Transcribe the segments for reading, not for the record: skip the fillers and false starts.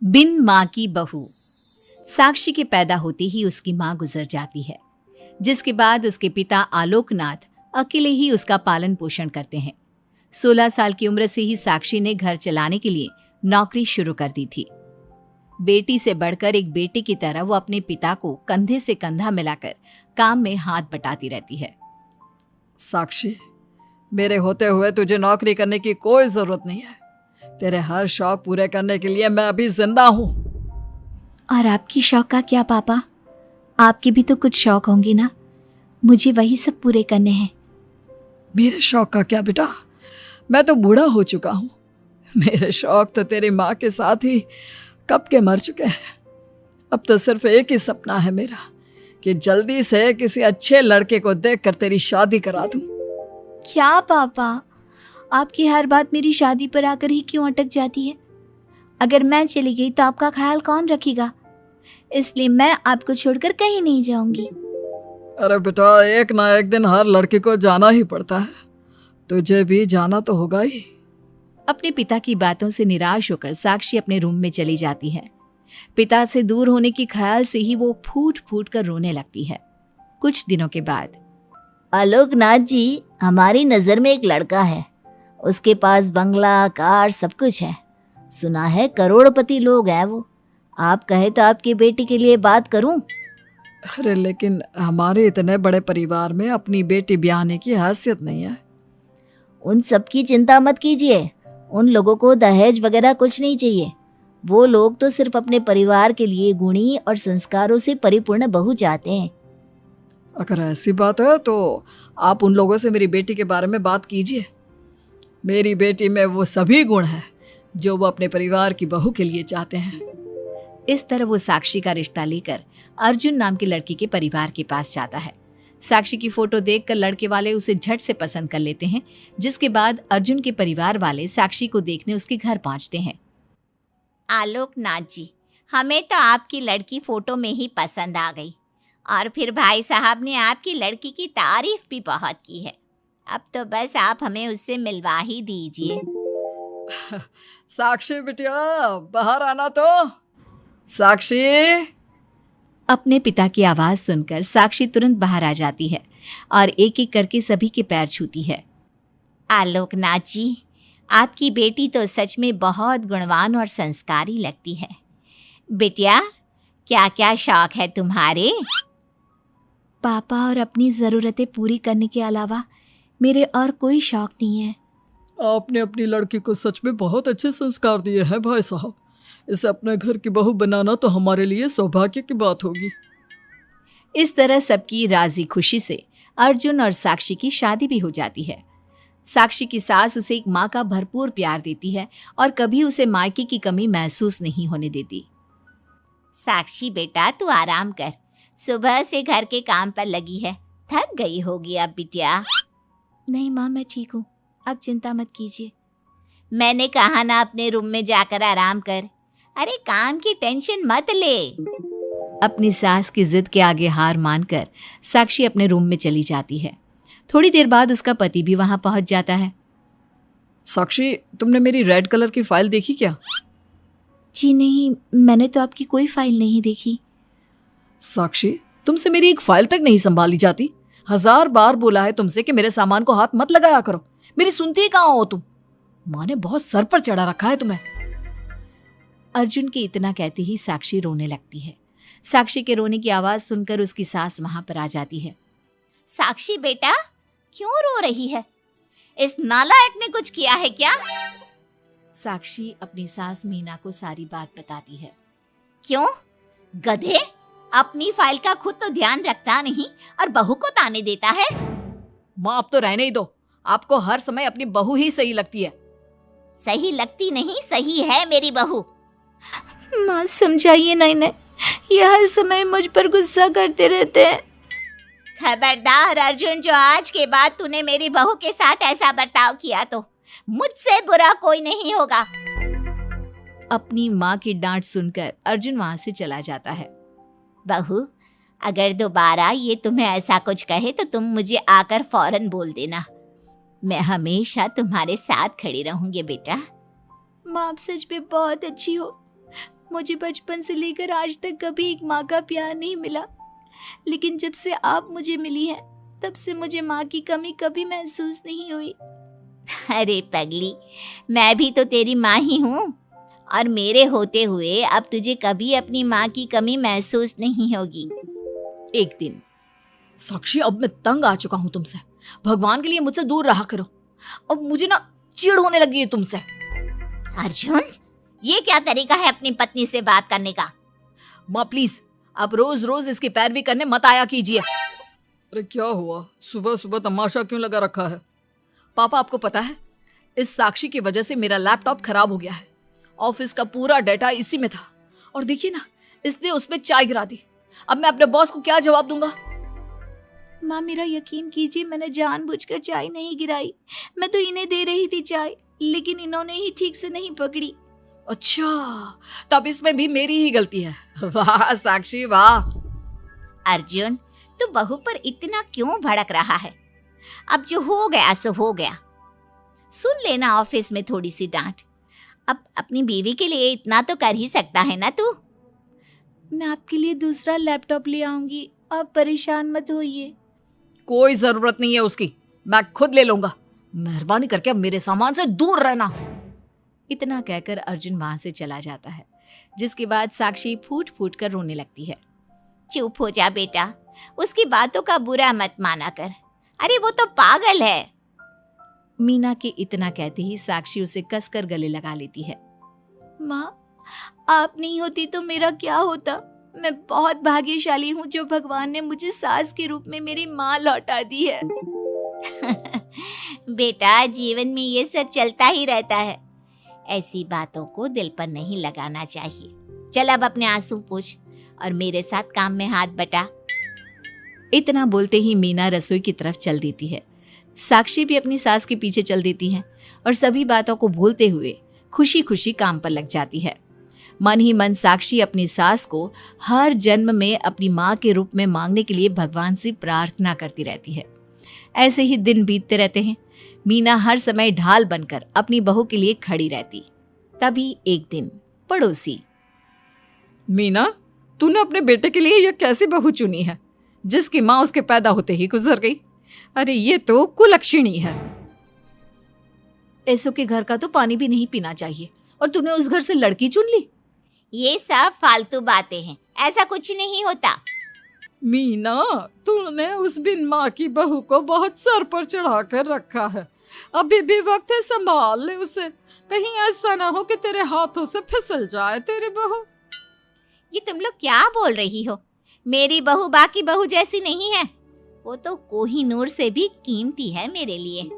बिन माँ की बहू। साक्षी के पैदा होते ही उसकी माँ गुजर जाती है, जिसके बाद उसके पिता आलोकनाथ अकेले ही उसका पालन पोषण करते हैं। 16 साल की उम्र से ही साक्षी ने घर चलाने के लिए नौकरी शुरू कर दी थी। बेटी से बढ़कर एक बेटी की तरह वो अपने पिता को कंधे से कंधा मिलाकर काम में हाथ बटाती रहती है। साक्षी, मेरे होते हुए तुझे नौकरी करने की कोई जरूरत नहीं है। तेरे हर शौक पूरे करने के लिए मैं अभी जिंदा हूँ। और आपकी शौक का क्या पापा? आपके भी तो कुछ शौक होंगे ना, मुझे वही सब पूरे करने हैं। मेरे शौक का क्या बेटा, मैं तो बूढ़ा हो चुका हूँ। मेरे शौक तो तेरी माँ के साथ ही कब के मर चुके हैं। अब तो सिर्फ एक ही सपना है मेरा कि जल्दी से किसी अच्छे लड़के को देखकर तेरी शादी करा दूं। क्या पापा, आपकी हर बात मेरी शादी पर आकर ही क्यों अटक जाती है? अगर मैं चली गई तो आपका ख्याल कौन रखेगा? इसलिए मैं आपको छोड़कर कहीं नहीं जाऊंगी। अरे बेटा, एक ना एक दिन हर लड़के को जाना ही पड़ता है। तुझे भी जाना तो होगा ही। अपने पिता की बातों से निराश होकर साक्षी अपने रूम में चली जाती है। पिता से दूर होने के ख्याल से ही वो फूट फूट कर रोने लगती है। कुछ दिनों के बाद, आलोकनाथ जी, हमारी नजर में एक लड़का है। उसके पास बंगला, कार, सब कुछ है। सुना है करोड़पति लोग हैं वो। आप कहे तो आपकी बेटी के लिए बात करूं? अरे लेकिन हमारे इतने बड़े परिवार में अपनी बेटी ब्याहने की हैसियत नहीं है। उन सब की चिंता मत कीजिए। उन लोगों को दहेज वगैरह कुछ नहीं चाहिए। वो लोग तो सिर्फ अपने परिवार के लिए गुणी और संस्कारों से परिपूर्ण बहू चाहते हैं। अगर ऐसी बात है तो आप उन लोगों से मेरी बेटी के बारे में बात कीजिए। मेरी बेटी में वो सभी गुण हैं जो वो अपने परिवार की बहू के लिए चाहते हैं। इस तरह वो साक्षी का रिश्ता लेकर अर्जुन नाम के लड़के के परिवार के पास जाता है। साक्षी की फोटो देखकर लड़के वाले उसे झट से पसंद कर लेते हैं, जिसके बाद अर्जुन के परिवार वाले साक्षी को देखने उसके घर पहुंचते हैं। आलोकनाथ जी, हमें तो आपकी लड़की फोटो में ही पसंद आ गई, और फिर भाई साहब ने आपकी लड़की की तारीफ भी बहुत की है। अब तो बस आप हमें उससे मिलवा ही दीजिए। साक्षी बिटिया, बाहर आना तो। साक्षी। अपने पिता की आवाज सुनकर साक्षी तुरंत बाहर आ जाती है और एक एक करके सभी के पैर छूती है। आलोकनाथ जी, आपकी बेटी तो सच में बहुत गुणवान और संस्कारी लगती है। बिटिया, क्या क्या शौक है तुम्हारे? पापा, और अपनी ज़रूरतें पूरी करने के अलावा मेरे और कोई शौक नहीं है। आपने अपनी लड़की को सच में बहुत अच्छे संस्कार दिए हैं भाई साहब। इसे अपने घर की बहू बनाना तो हमारे लिए सौभाग्य की बात होगी। इस तरह सबकी राजी खुशी से अर्जुन और साक्षी की शादी भी हो जाती है। साक्षी की सास उसे एक माँ का भरपूर प्यार देती है और कभी उसे मायके की कमी महसूस नहीं होने देती। साक्षी बेटा, तू आराम कर। सुबह से घर के काम पर लगी है, थक गई होगी अब बिटिया। नहीं माँ, मैं ठीक हूँ, आप चिंता मत कीजिए। मैंने कहा ना, अपने रूम में जाकर आराम कर। अरे काम की टेंशन मत ले। अपनी सास की जिद के आगे हार मानकर साक्षी अपने रूम में चली जाती है। थोड़ी देर बाद उसका पति भी वहां पहुंच जाता है। साक्षी, तुमने मेरी रेड कलर की फाइल देखी क्या? जी नहीं, मैंने तो आपकी कोई फाइल नहीं देखी। साक्षी, तुमसे मेरी एक फाइल तक नहीं संभाली जाती। 1000 बार बोला है तुमसे कि मेरे सामान को हाथ मत लगाया करो। मेरी सुनती ही कहाँ हो तुम? माँ ने बहुत सर पर चढ़ा रखा है तुम्हें। अर्जुन के इतना कहते ही साक्षी रोने लगती है। साक्षी के रोने की आवाज सुनकर उसकी सास वहां पर आ जाती है। साक्षी बेटा, क्यों रो रही है? इस नालायक ने कुछ किया है क्या? साक्षी अपनी सास मीना को सारी बात बताती है। क्यों? गधे, अपनी फाइल का खुद तो ध्यान रखता नहीं और बहू को ताने देता है। माँ, अब तो रहने ही दो। आपको हर समय अपनी बहू ही सही लगती है। सही लगती नहीं, सही है मेरी बहू। माँ समझाइए ना इन्हें, ये हर समय मुझ पर गुस्सा करते रहते हैं। खबरदार अर्जुन, जो आज के बाद तूने मेरी बहू के साथ ऐसा बर्ताव किया तो मुझसे बुरा कोई नहीं होगा। अपनी माँ की डांट सुनकर अर्जुन वहां से चला जाता है। बहू, अगर दोबारा ये तुम्हें ऐसा कुछ कहे तो तुम मुझे आकर फौरन बोल देना। मैं हमेशा तुम्हारे साथ खड़ी रहूंगी बेटा। माँ, आप सच में बहुत अच्छी हो। मुझे बचपन से लेकर आज तक कभी एक माँ का प्यार नहीं मिला, लेकिन जब से आप मुझे मिली हैं तब से मुझे माँ की कमी कभी महसूस नहीं हुई। अरे पगली, मैं भी तो तेरी माँ ही हूँ, और मेरे होते हुए अब तुझे कभी अपनी माँ की कमी महसूस नहीं होगी। एक दिन, साक्षी अब मैं तंग आ चुका हूँ तुमसे। भगवान के लिए मुझसे दूर रहा करो। अब मुझे ना चिढ़ होने लगी है तुमसे। अर्जुन, ये क्या तरीका है अपनी पत्नी से बात करने का? माँ प्लीज, आप रोज रोज इसकी पैरवी करने मत आया कीजिए। अरे क्या हुआ, सुबह सुबह तमाशा क्यों लगा रखा है? पापा आपको पता है, इस साक्षी की वजह से मेरा लैपटॉप खराब हो गया है। ऑफिस का पूरा डाटा इसी में था, और देखिए ना, इसने उसमें चाय गिरा दी। अब मैं अपने बॉस को क्या जवाब दूंगा? माँ मेरा यकीन कीजिए, मैंने जानबूझकर चाय नहीं गिराई। मैं तो इन्हें दे रही थी चाय, लेकिन इन्होंने ही ठीक से नहीं पकड़ी। अच्छा, तब इसमें भी मेरी ही गलती है। वाह साक्षी वाह। अर्जुन, तू बहू पर इतना क्यों भड़क रहा है? अब जो हो गया सो हो गया। सुन लेना ऑफिस में थोड़ी सी डांट। अब अपनी बीवी के लिए इतना तो कर ही सकता है ना तू। मैं आपके लिए दूसरा लैपटॉप ले आऊंगी, आप परेशान मत होइए। कोई जरूरत नहीं है उसकी, मैं खुद ले लूंगा। मेहरबानी करके अब मेरे सामान से दूर रहना। इतना कहकर अर्जुन वहां से चला जाता है, जिसके बाद साक्षी फूट फूट कर रोने लगती है। चुप हो जा बेटा, उसकी बातों का बुरा मत माना कर। अरे वो तो पागल है। मीना के इतना कहते ही साक्षी उसे कसकर गले लगा लेती है। माँ, आप नहीं होती तो मेरा क्या होता? मैं बहुत भाग्यशाली हूँ जो भगवान ने मुझे सास के रूप में मेरी माँ लौटा दी है। बेटा, जीवन में ये सब चलता ही रहता है, ऐसी बातों को दिल पर नहीं लगाना चाहिए। चल अब अपने आंसू पोंछ और मेरे साथ काम में हाथ बटा। इतना बोलते ही मीना रसोई की तरफ चल देती है। साक्षी भी अपनी सास के पीछे चल देती है और सभी बातों को भूलते हुए खुशी खुशी काम पर लग जाती है। मन ही मन साक्षी अपनी सास को हर जन्म में अपनी माँ के रूप में मांगने के लिए भगवान से प्रार्थना करती रहती है। ऐसे ही दिन बीतते रहते हैं। मीना हर समय ढाल बनकर अपनी बहू के लिए खड़ी रहती। तभी एक दिन पड़ोसी, मीना, तूने अपने बेटे के लिए यह कैसी बहू चुनी है जिसकी माँ उसके पैदा होते ही गुजर गई? अरे ये तो कुलक्षणी है। ऐसों के घर का तो पानी भी नहीं पीना चाहिए, और तूने उस घर से लड़की चुन ली। ये सब फालतू बातें हैं, ऐसा कुछ नहीं होता। मीना, तूने उस बिन माँ की बहू को बहुत सर पर चढ़ा कर रखा है। अभी भी वक्त है, संभाल ले उसे। कहीं ऐसा ना हो कि तेरे हाथों से फिसल जाए तेरी बहू। ये तुम लोग क्या बोल रही हो? मेरी बहू बाकी बहू जैसी नहीं है, वो तो कोहिनूर से भी कीमती है मेरे लिए।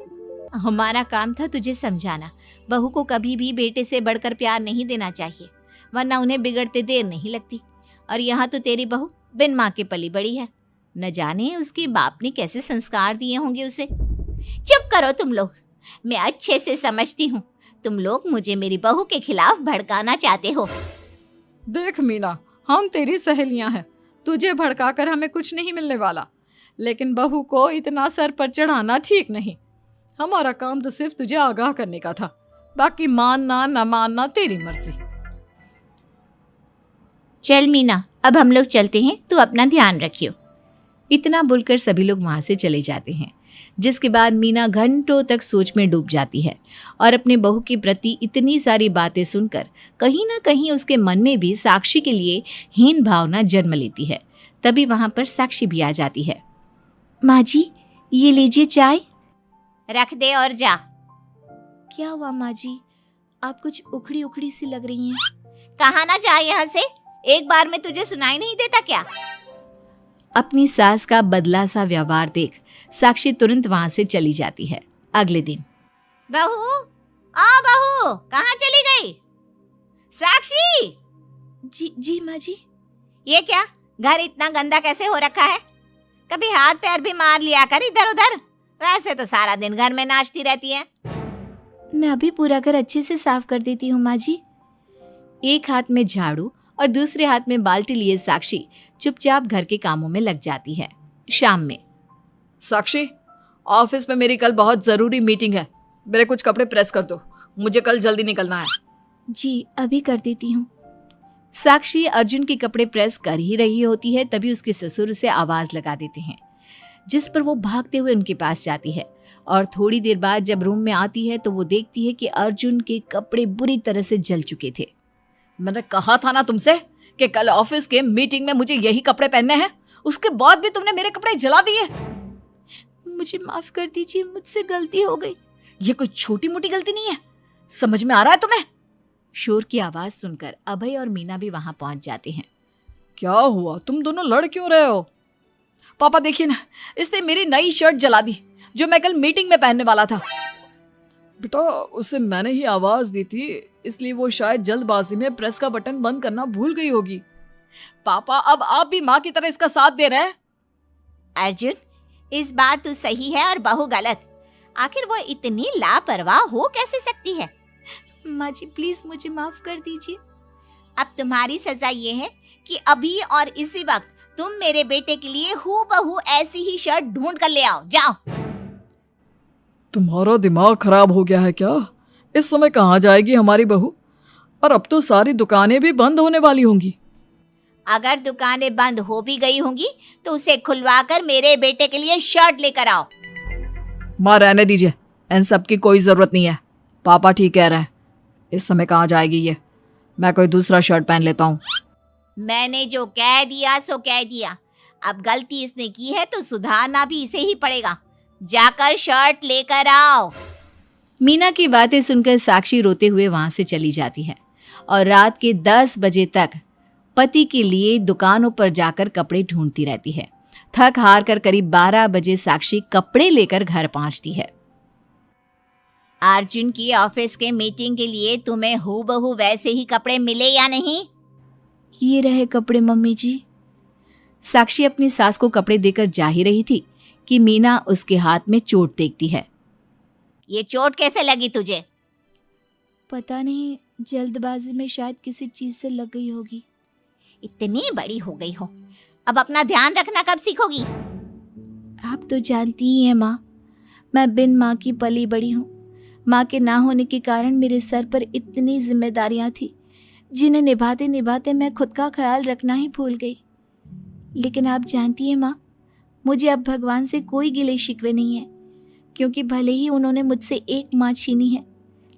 हमारा काम था तुझे समझाना। बहू को कभी भी बेटे से बढ़कर प्यार नहीं देना चाहिए, वरना उन्हें बिगड़ते देर नहीं लगती। और यहाँ तो तेरी बहू बिन माँ के पली बड़ी है। न जाने उसके बाप ने कैसे संस्कार दिए होंगे उसे। चुप करो तुम लोग, मैं अच्छे से समझती हूँ तुम लोग मुझे मेरी बहू के खिलाफ भड़काना चाहते हो। देख मीना, हम तेरी सहेलियां हैं, तुझे भड़काकर हमें कुछ नहीं मिलने वाला, लेकिन बहू को इतना सर पर चढ़ाना ठीक नहीं। हमारा काम तो सिर्फ तुझे आगाह करने का था, बाकी मानना न मानना तेरी मर्जी। चल मीना, अब हम लोग चलते हैं, तू अपना ध्यान रखियो। इतना बोलकर सभी लोग वहां से चले जाते हैं, जिसके बाद मीना घंटों तक सोच में डूब जाती है और अपने बहू के प्रति इतनी सारी बातें सुनकर कहीं ना कहीं उसके मन में भी साक्षी के लिए हीन भावना जन्म लेती है। तभी वहां पर साक्षी भी आ जाती है। माँ जी, ये लीजिए चाय। रख दे और जा। क्या हुआ माँ जी, आप कुछ उखड़ी उखड़ी सी लग रही हैं। कहाँ ना जाए यहाँ से, एक बार में तुझे सुनाई नहीं देता क्या? अपनी सास का बदला सा व्यवहार देख साक्षी तुरंत वहां से चली जाती है। अगले दिन, बहू, बहू कहाँ चली गई? साक्षी! जी माँ जी। ये क्या, घर इतना गंदा कैसे हो रखा है? कभी हाथ पैर भी मार लिया कर इधर उधर, वैसे तो सारा दिन घर में नाचती रहती है। मैं अभी पूरा घर अच्छे से साफ कर देती हूँ माँ जी। एक हाथ में झाड़ू और दूसरे हाथ में बाल्टी लिए साक्षी चुपचाप घर के कामों में लग जाती है। शाम में, साक्षी, ऑफिस में मेरी कल बहुत जरूरी मीटिंग है, मेरे कुछ कपड़े प्रेस कर दो, मुझे कल जल्दी निकलना है। जी अभी कर देती हूँ। साक्षी अर्जुन के कपड़े प्रेस कर ही रही होती है, तभी उसके ससुर उसे आवाज लगा देते हैं, जिस पर वो भागते हुए उनके पास जाती है। और थोड़ी देर बाद जब रूम में आती है तो वो देखती है कि अर्जुन के कपड़े बुरी तरह से जल चुके थे। मैंने कहा था ना तुमसे कि कल ऑफिस के मीटिंग में मुझे यही कपड़े पहनने हैं, उसके बाद भी तुमने मेरे कपड़े जला दिए। मुझे माफ कर दीजिए, मुझसे गलती हो गई। ये कोई छोटी मोटी गलती नहीं है, समझ में आ रहा है तुम्हें? शोर की आवाज सुनकर अभय और मीना भी वहां पहुंच जाते हैं। क्या हुआ, तुम दोनों लड़ क्यों रहे हो? पापा देखिए ना, इसने मेरी नई शर्ट जला दी जो मैं कल मीटिंग में पहनने वाला था। बेटा उसे मैंने ही आवाज दी थी, इसलिए वो शायद जल्दबाजी में प्रेस का बटन बंद करना भूल गई होगी। पापा अब आप भी माँ की तरह इसका साथ दे रहे हैं। अर्जुन, इस बार तू सही है और बहू गलत। आखिर वो इतनी लापरवाह हो कैसे सकती है? माँ जी प्लीज मुझे माफ कर दीजिए। अब तुम्हारी सजा ये है कि अभी और इसी वक्त तुम मेरे बेटे के लिए हूबहू ऐसी ही शर्ट ढूंढ कर ले आओ। जाओ। तुम्हारा दिमाग खराब हो गया है क्या? इस समय कहाँ जाएगी हमारी बहू? और अब तो सारी दुकानें भी बंद होने वाली होंगी। अगर दुकानें बंद हो भी गई होंगी तो उसे खुलवाकर मेरे बेटे के लिए शर्ट लेकर आओ। माँ रहने दीजिए, इन सब की कोई जरूरत नहीं है। पापा ठीक कह रहे हैं, इस समय कहाँ जाएगी ये? मैं कोई दूसरा शर्ट पहन लेता हूँ। मैंने जो कह दिया सो कह दिया। अब गलती इसने की है तो सुधारना भी इसे ही पड़ेगा। जाकर शर्ट लेकर आओ। मीना की बातें सुनकर साक्षी रोते हुए वहां से चली जाती है और रात के 10 बजे तक पति के लिए दुकानों पर जाकर कपड़े ढूंढती रहती है। थक हार कर करीब 12 बजे साक्षी कपड़े लेकर घर पहुंचती है। अर्जुन की ऑफिस के मीटिंग के लिए तुम्हें हूबहू वैसे ही कपड़े मिले या नहीं? ये रहे कपड़े मम्मी जी। साक्षी अपनी सास को कपड़े देकर जा ही रही थी कि मीना उसके हाथ में चोट देखती है। ये चोट कैसे लगी तुझे? पता नहीं, जल्दबाजी में शायद किसी चीज से लग गई होगी। इतनी बड़ी हो गई हो, अब अपना ध्यान रखना कब सीखोगी? आप तो जानती ही हैं माँ, मैं बिन माँ की पली बड़ी हूँ। माँ के ना होने के कारण मेरे सर पर इतनी जिम्मेदारियाँ थी जिन्हें निभाते निभाते मैं खुद का ख्याल रखना ही भूल गई। लेकिन आप जानती हैं माँ, मुझे अब भगवान से कोई गिले शिकवे नहीं है, क्योंकि भले ही उन्होंने मुझसे एक माँ छीनी है,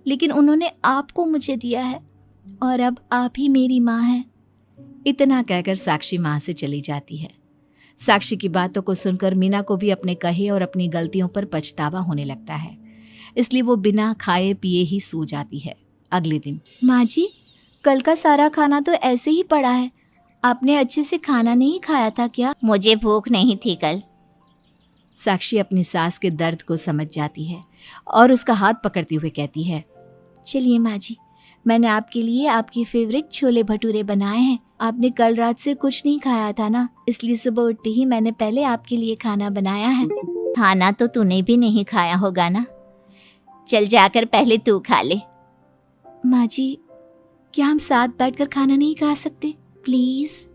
लेकिन उन्होंने आपको मुझे दिया है और अब आप ही मेरी माँ हैं। इतना कहकर साक्षी माँ से चली जाती है। साक्षी की बातों को सुनकर मीना को भी अपने कहे और अपनी गलतियों पर पछतावा होने लगता है, इसलिए वो बिना खाए पिए ही सो जाती है। अगले दिन, माँ जी कल का सारा खाना तो ऐसे ही पड़ा है, आपने अच्छे से खाना नहीं खाया था क्या? मुझे भूख नहीं थी कल। साक्षी अपनी सास के दर्द को समझ जाती है और उसका हाथ पकड़ते हुए कहती है, चलिए माँ जी, मैंने आपके लिए आपकी फेवरेट छोले भटूरे बनाए हैं। आपने कल रात से कुछ नहीं खाया था ना, इसलिए सुबह उठते ही मैंने पहले आपके लिए खाना बनाया है। खाना तो तूने भी नहीं खाया होगा ना, चल जाकर पहले तू खा ले। माँ जी क्या हम साथ बैठकर खाना नहीं खा सकते प्लीज?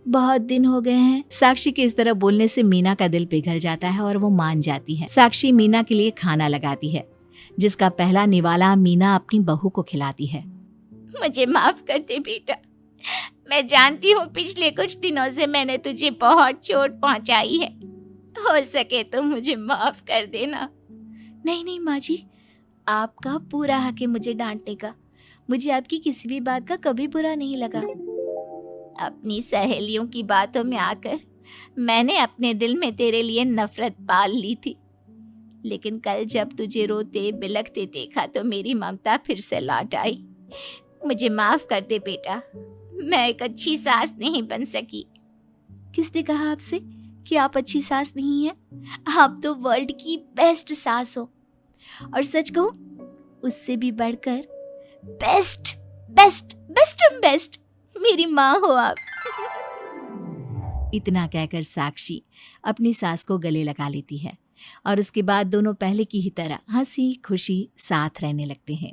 बहुत दिन हो गए हैं। साक्षी के इस तरह बोलने से मीना का दिल पिघल जाता है और वो मान जाती है। साक्षी मीना के लिए खाना लगाती है, जिसका पहला निवाला मीना अपनी बहू को खिलाती है। मुझे माफ कर दे बेटा, मैं जानती हूँ पिछले कुछ दिनों से मैंने तुझे बहुत चोट पहुँचाई है, हो सके तो मुझे माफ कर देना। नहीं नहीं माँ जी, आपका पूरा हक है मुझे डांटने का। मुझे आपकी किसी भी बात का कभी बुरा नहीं लगा। अपनी सहेलियों की बातों में आकर मैंने अपने दिल में तेरे लिए नफरत पाल ली थी, लेकिन कल जब तुझे रोते बिलखते देखा तो मेरी ममता फिर से लौट आई। मुझे माफ कर दे बेटा, मैं एक अच्छी सास नहीं बन सकी। किसने कहा आपसे कि आप अच्छी सास नहीं हैं? आप तो वर्ल्ड की बेस्ट सास हो, और सच कहूं उससे भी बढ़कर बेस्ट बेस्ट बेस्ट बेस्ट मेरी माँ हो आप। इतना कहकर साक्षी अपनी सास को गले लगा लेती है और उसके बाद दोनों पहले की ही तरह हंसी खुशी साथ रहने लगते हैं।